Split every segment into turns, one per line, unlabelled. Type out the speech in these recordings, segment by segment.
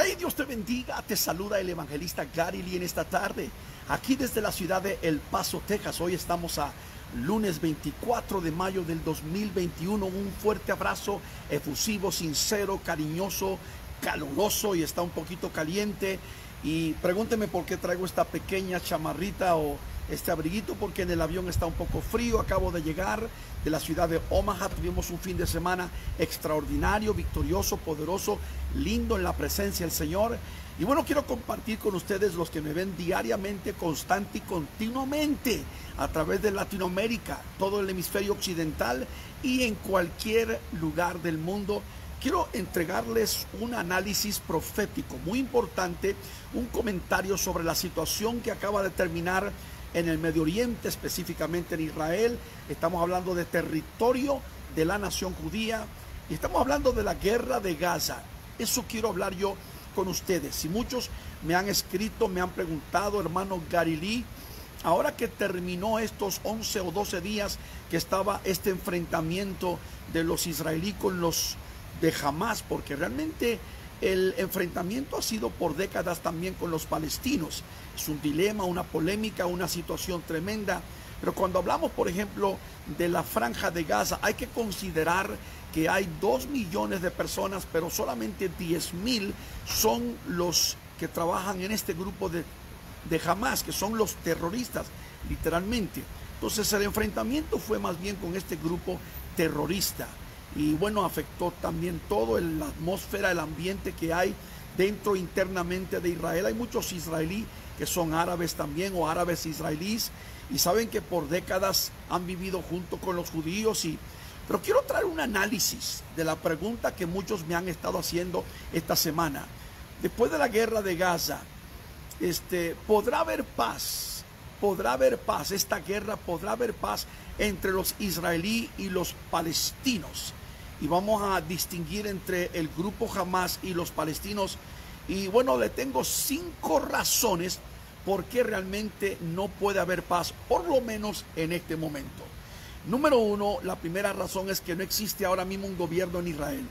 Hey, Dios te bendiga, te saluda el evangelista Gary Lee en esta tarde, aquí desde la ciudad de El Paso, Texas. Hoy estamos a lunes 24 de mayo del 2021. Un fuerte abrazo efusivo, sincero, cariñoso, caluroso, y está un poquito caliente. Y pregúnteme por qué traigo esta pequeña chamarrita o este abriguito, porque en el avión está un poco frío. Acabo de llegar de la ciudad de Omaha. Tuvimos un fin de semana extraordinario, victorioso, poderoso, lindo en la presencia del Señor. Y bueno, quiero compartir con ustedes, los que me ven diariamente, constante y continuamente a través de Latinoamérica, todo el hemisferio occidental y en cualquier lugar del mundo. Quiero entregarles un análisis profético muy importante, un comentario sobre la situación que acaba de terminar en el Medio Oriente, específicamente en Israel. Estamos hablando de territorio de la nación judía y estamos hablando de la guerra de Gaza. Eso quiero hablar yo con ustedes. Si muchos me han escrito, me han preguntado, hermano Gary Lee, ahora que terminó estos 11 o 12 días que estaba este enfrentamiento de los israelíes con los de Hamas, porque realmente el enfrentamiento ha sido por décadas también con los palestinos. Es un dilema, una polémica, una situación tremenda. Pero cuando hablamos, por ejemplo, de la franja de Gaza, hay que considerar que hay 2 millones de personas, pero solamente 10,000 son los que trabajan en este grupo de Hamas, que son los terroristas, literalmente. Entonces el enfrentamiento fue más bien con este grupo terrorista. Y bueno, afectó también toda la atmósfera, el ambiente que hay dentro internamente de Israel. Hay muchos israelíes que son árabes también, o árabes israelíes, y saben que por décadas han vivido junto con los judíos. Pero quiero traer un análisis de la pregunta que muchos me han estado haciendo esta semana. Después de la guerra de Gaza, ¿podrá haber paz? ¿Podrá haber paz? Esta guerra, ¿podrá haber paz entre los israelíes y los palestinos? Y vamos a distinguir entre el grupo Hamas y los palestinos. Y bueno, le tengo 5 razones por qué realmente no puede haber paz, por lo menos en este momento. Número 1, la primera razón es que no existe ahora mismo un gobierno en Israel.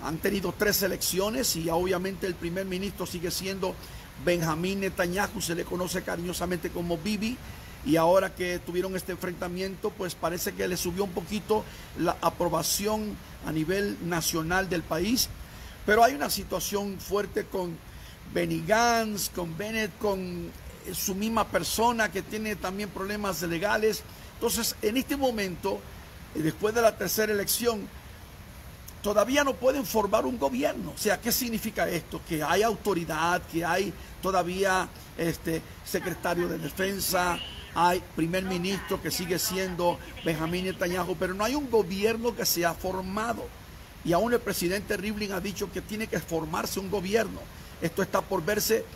Han tenido 3 elecciones y obviamente el primer ministro sigue siendo Benjamín Netanyahu, se le conoce cariñosamente como Bibi. Y ahora que tuvieron este enfrentamiento, pues parece que le subió un poquito la aprobación a nivel nacional del país. Pero hay una situación fuerte con Benny Gantz, con Bennett, con su misma persona que tiene también problemas legales. Entonces, en este momento, después de la 3ª elección, todavía no pueden formar un gobierno. O sea, ¿qué significa esto? Que hay autoridad, que hay todavía secretario de defensa, hay primer ministro que sigue siendo Benjamín Netanyahu, pero no hay un gobierno que se ha formado. Y aún el presidente Rivlin ha dicho que tiene que formarse un gobierno. Esto está por verse.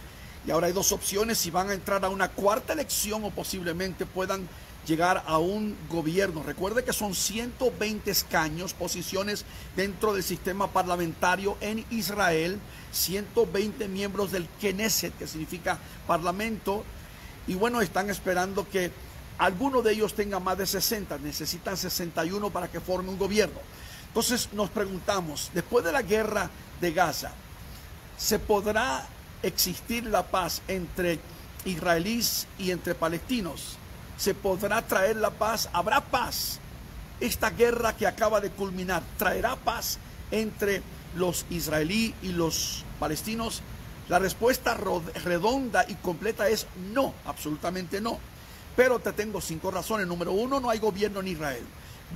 Y ahora hay 2 opciones: si van a entrar a una 4ª elección o posiblemente puedan llegar a un gobierno. Recuerde que son 120 escaños, posiciones dentro del sistema parlamentario en Israel, 120 miembros del Knesset, que significa parlamento. Y bueno, están esperando que alguno de ellos tenga más de 60. Necesitan 61 para que forme un gobierno. Entonces nos preguntamos, después de la guerra de Gaza, ¿se podrá existir la paz entre israelíes y entre palestinos? ¿Se podrá traer la paz? ¿Habrá paz? Esta guerra que acaba de culminar, ¿traerá paz entre los israelíes y los palestinos? La respuesta redonda y completa es no, absolutamente no. Pero te tengo 5 razones. Número 1, no hay gobierno en Israel.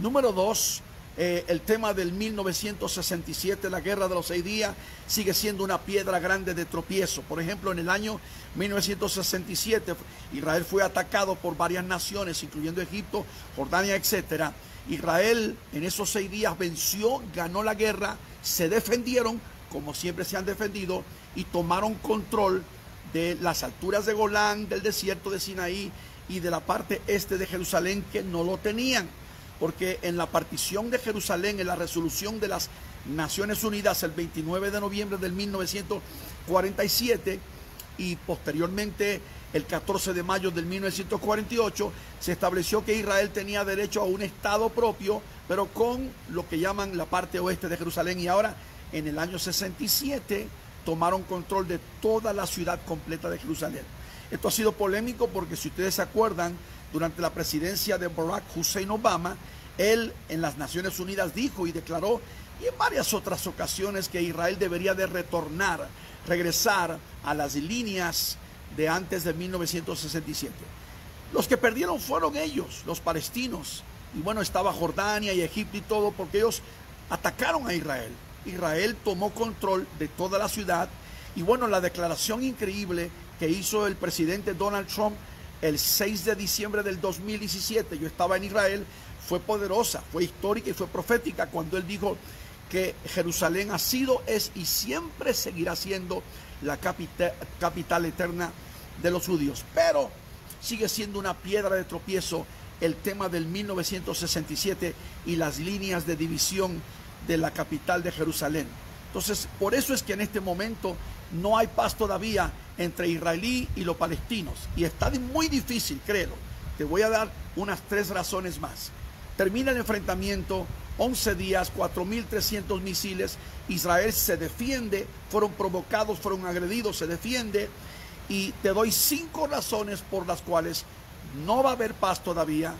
Número 2, el tema del 1967, la guerra de los 6 días, sigue siendo una piedra grande de tropiezo. Por ejemplo, en el año 1967, Israel fue atacado por varias naciones, incluyendo Egipto, Jordania, etc. Israel en esos 6 días venció, ganó la guerra, se defendieron, como siempre se han defendido, y tomaron control de las alturas de Golán, del desierto de Sinaí y de la parte este de Jerusalén, que no lo tenían. Porque en la partición de Jerusalén, en la resolución de las Naciones Unidas el 29 de noviembre del 1947 y posteriormente el 14 de mayo del 1948, se estableció que Israel tenía derecho a un Estado propio, pero con lo que llaman la parte oeste de Jerusalén. Y ahora, en el año 67, tomaron control de toda la ciudad completa de Jerusalén. Esto ha sido polémico porque, si ustedes se acuerdan, durante la presidencia de Barack Hussein Obama, él en las Naciones Unidas dijo y declaró, y en varias otras ocasiones, que Israel debería de regresar a las líneas de antes de 1967. Los que perdieron fueron ellos, los palestinos. Y bueno, estaba Jordania y Egipto y todo, porque ellos atacaron a Israel. Israel tomó control de toda la ciudad. Y bueno, la declaración increíble que hizo el presidente Donald Trump el 6 de diciembre del 2017, yo estaba en Israel, fue poderosa, fue histórica y fue profética, cuando él dijo que Jerusalén ha sido, es y siempre seguirá siendo la capital eterna de los judíos. Pero sigue siendo una piedra de tropiezo el tema del 1967 y las líneas de división de la capital de Jerusalén. Entonces, por eso es que en este momento no hay paz todavía entre israelí y los palestinos. Y está muy difícil, créelo. Te voy a dar unas 3 razones más. Termina el enfrentamiento, 11 días, 4.300 misiles. Israel se defiende, fueron provocados, fueron agredidos, se defiende. Y te doy 5 razones por las cuales no va a haber paz todavía,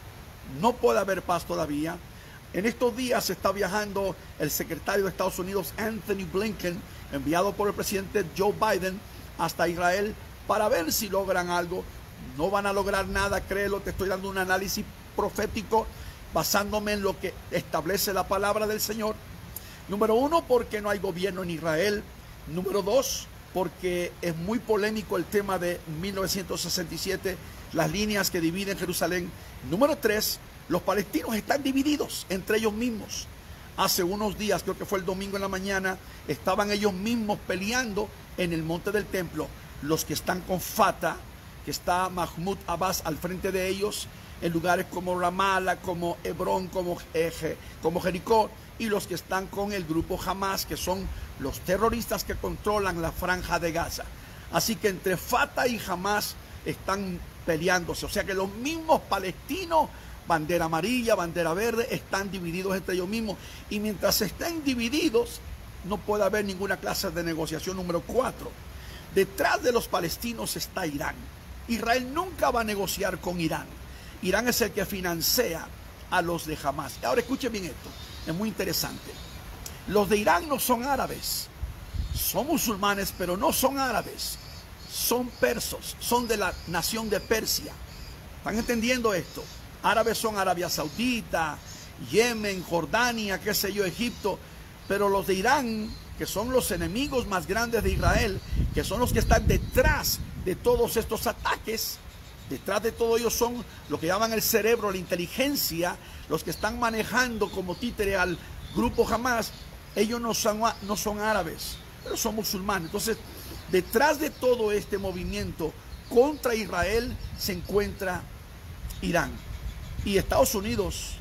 no puede haber paz todavía. En estos días está viajando el secretario de Estados Unidos, Anthony Blinken, enviado por el presidente Joe Biden hasta Israel para ver si logran algo. No van a lograr nada, créelo, te estoy dando un análisis profético basándome en lo que establece la palabra del Señor. Número 1, porque no hay gobierno en Israel. Número 2, porque es muy polémico el tema de 1967, las líneas que dividen Jerusalén. Número 3, los palestinos están divididos entre ellos mismos. Hace unos días, creo que fue el domingo en la mañana, estaban ellos mismos peleando en el monte del templo. Los que están con Fatah, que está Mahmoud Abbas al frente de ellos, en lugares como Ramallah, como Hebrón, como Jericó, y los que están con el grupo Hamas, que son los terroristas que controlan la franja de Gaza. Así que entre Fatah y Hamas están peleándose. O sea que los mismos palestinos, bandera amarilla, bandera verde, están divididos entre ellos mismos. Y mientras estén divididos, no puede haber ninguna clase de negociación. Número 4, detrás de los palestinos está Irán. Israel nunca va a negociar con Irán. Irán es el que financia a los de Hamas. Ahora escuchen bien esto, es muy interesante. Los de Irán no son árabes, son musulmanes, pero no son árabes, son persos, son de la nación de Persia. ¿Están entendiendo esto? Árabes son Arabia Saudita, Yemen, Jordania, qué sé yo, Egipto. Pero los de Irán, que son los enemigos más grandes de Israel, que son los que están detrás de todos estos ataques, detrás de todo ellos son lo que llaman el cerebro, la inteligencia, los que están manejando como títere al grupo Hamas. Ellos no son árabes, pero son musulmanes. Entonces, detrás de todo este movimiento contra Israel se encuentra Irán. Y Estados Unidos,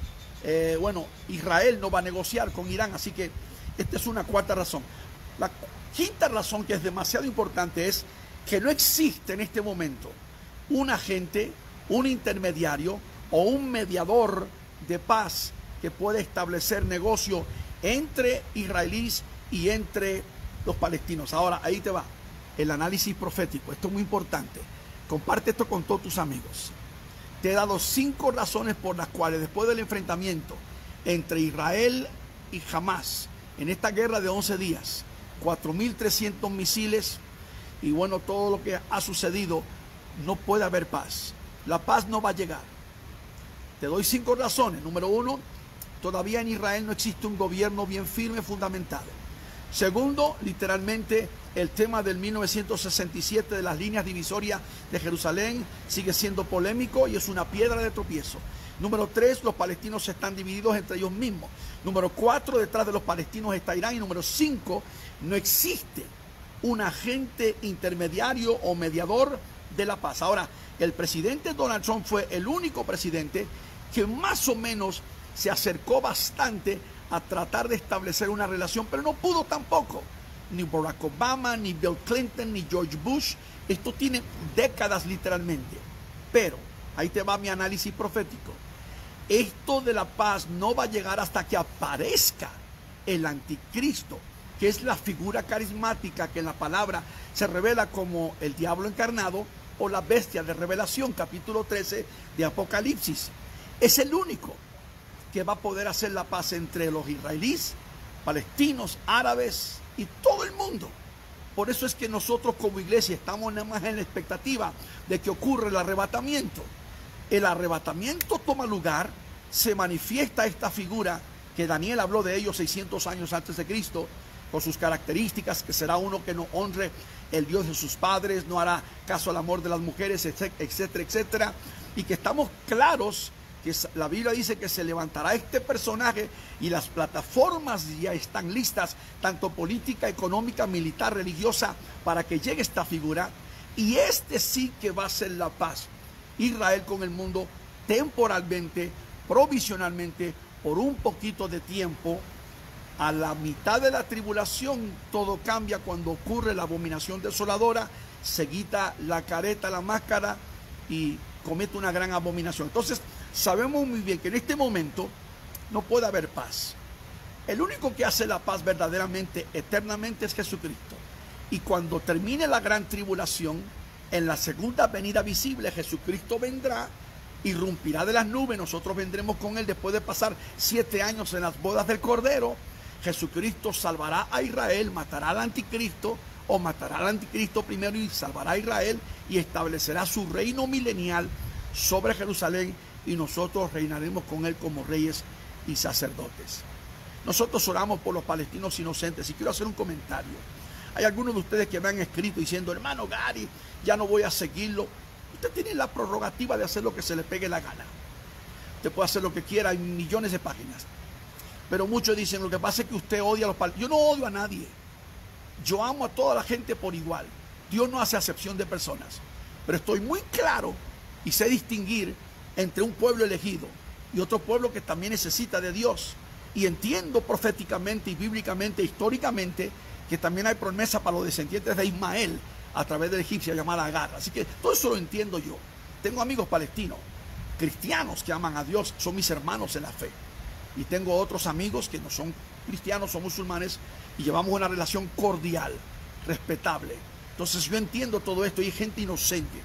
Israel no va a negociar con Irán, así que esta es una 4ª razón. La 5ª razón, que es demasiado importante, es que no existe en este momento un agente, un intermediario o un mediador de paz que pueda establecer negocio entre israelíes y entre los palestinos. Ahora, ahí te va el análisis profético. Esto es muy importante. Comparte esto con todos tus amigos. Te he dado 5 razones por las cuales, después del enfrentamiento entre Israel y Hamas, en esta guerra de 11 días, 4.300 misiles y bueno, todo lo que ha sucedido, no puede haber paz. La paz no va a llegar. Te doy 5 razones. Número 1, todavía en Israel no existe un gobierno bien firme, fundamentado. Segundo, literalmente el tema del 1967 de las líneas divisorias de Jerusalén sigue siendo polémico y es una piedra de tropiezo. Número 3, los palestinos están divididos entre ellos mismos. Número 4, detrás de los palestinos está Irán. Y número 5, no existe un agente intermediario o mediador de la paz. Ahora, el presidente Donald Trump fue el único presidente que más o menos se acercó bastante a tratar de establecer una relación, pero no pudo tampoco. Ni Barack Obama, ni Bill Clinton, ni George Bush. Esto tiene décadas literalmente. Pero, ahí te va mi análisis profético. Esto de la paz no va a llegar hasta que aparezca el anticristo que es la figura carismática que en la palabra se revela como el diablo encarnado o la bestia de Revelación, capítulo 13 de Apocalipsis. Es el único que va a poder hacer la paz entre los israelíes, palestinos, árabes y todo el mundo. Por eso es que nosotros como iglesia estamos nada más en la expectativa de que ocurra el arrebatamiento. El arrebatamiento toma lugar, se manifiesta esta figura que Daniel habló de ellos 600 años antes de Cristo, con sus características, que será uno que no honre el Dios de sus padres, no hará caso al amor de las mujeres, etcétera, etcétera, y que estamos claros que la Biblia dice que se levantará este personaje y las plataformas ya están listas, tanto política, económica, militar, religiosa, para que llegue esta figura, y este sí que va a ser la paz. Israel con el mundo temporalmente, provisionalmente, por un poquito de tiempo. A la mitad de la tribulación todo cambia cuando ocurre la abominación desoladora, se quita la careta, la máscara y comete una gran abominación. Entonces sabemos muy bien que en este momento no puede haber paz. El único que hace la paz verdaderamente, eternamente, es Jesucristo. Y cuando termine la gran tribulación, en la segunda venida visible, Jesucristo vendrá, irrumpirá de las nubes, nosotros vendremos con él después de pasar 7 años en las bodas del Cordero. Jesucristo salvará a Israel, matará al anticristo, o matará al anticristo primero y salvará a Israel, y establecerá su reino milenial sobre Jerusalén, y nosotros reinaremos con él como reyes y sacerdotes. Nosotros oramos por los palestinos inocentes, y quiero hacer un comentario. Hay algunos de ustedes que me han escrito diciendo: hermano Gary, ya no voy a seguirlo. Usted tiene la prerrogativa de hacer lo que se le pegue la gana. Usted puede hacer lo que quiera, hay millones de páginas. Pero muchos dicen: lo que pasa es que usted odia a los palestinos. Yo no odio a nadie. Yo amo a toda la gente por igual. Dios no hace acepción de personas. Pero estoy muy claro y sé distinguir entre un pueblo elegido y otro pueblo que también necesita de Dios. Y entiendo proféticamente y bíblicamente, históricamente, que también hay promesa para los descendientes de Ismael a través de la egipcia llamada Agar. Así que todo eso lo entiendo yo. Tengo amigos palestinos, cristianos que aman a Dios, son mis hermanos en la fe. Y tengo otros amigos que no son cristianos, son musulmanes, y llevamos una relación cordial, respetable. Entonces yo entiendo todo esto, y hay gente inocente.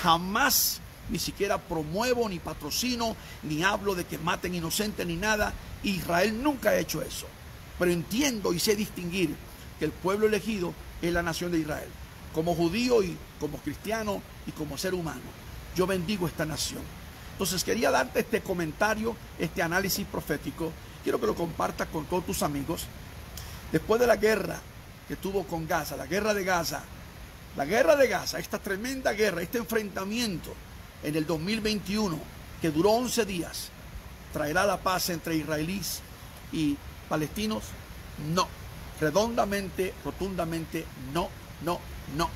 Jamás ni siquiera promuevo, ni patrocino, ni hablo de que maten inocentes, ni nada. Israel nunca ha hecho eso. Pero entiendo y sé distinguir que el pueblo elegido es la nación de Israel. Como judío y como cristiano y como ser humano, yo bendigo esta nación. Entonces quería darte este comentario, este análisis profético. Quiero que lo compartas con todos tus amigos. Después de la guerra que tuvo con Gaza, la guerra de Gaza, esta tremenda guerra, este enfrentamiento en el 2021, que duró 11 días, ¿traerá la paz entre israelíes y palestinos? No. Redondamente, rotundamente, no, no, no.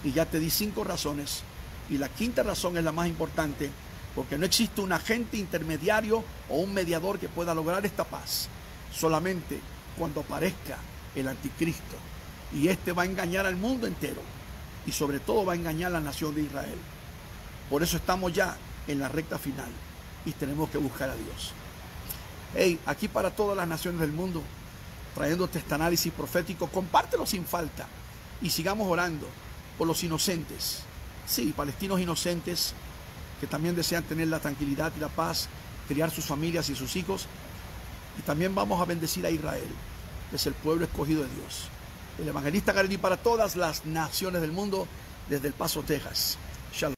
Y ya te di 5 razones. Y la quinta razón es la más importante, porque no existe un agente intermediario o un mediador que pueda lograr esta paz. Solamente cuando aparezca el anticristo. Y este va a engañar al mundo entero. Y sobre todo va a engañar a la nación de Israel. Por eso estamos ya en la recta final. Y tenemos que buscar a Dios. Hey, aquí para todas las naciones del mundo, trayéndote este análisis profético, compártelo sin falta. Y sigamos orando por los inocentes. Sí, palestinos inocentes que también desean tener la tranquilidad y la paz, criar sus familias y sus hijos. Y también vamos a bendecir a Israel, que es el pueblo escogido de Dios. El evangelista Gary para todas las naciones del mundo, desde El Paso, Texas. Shalom.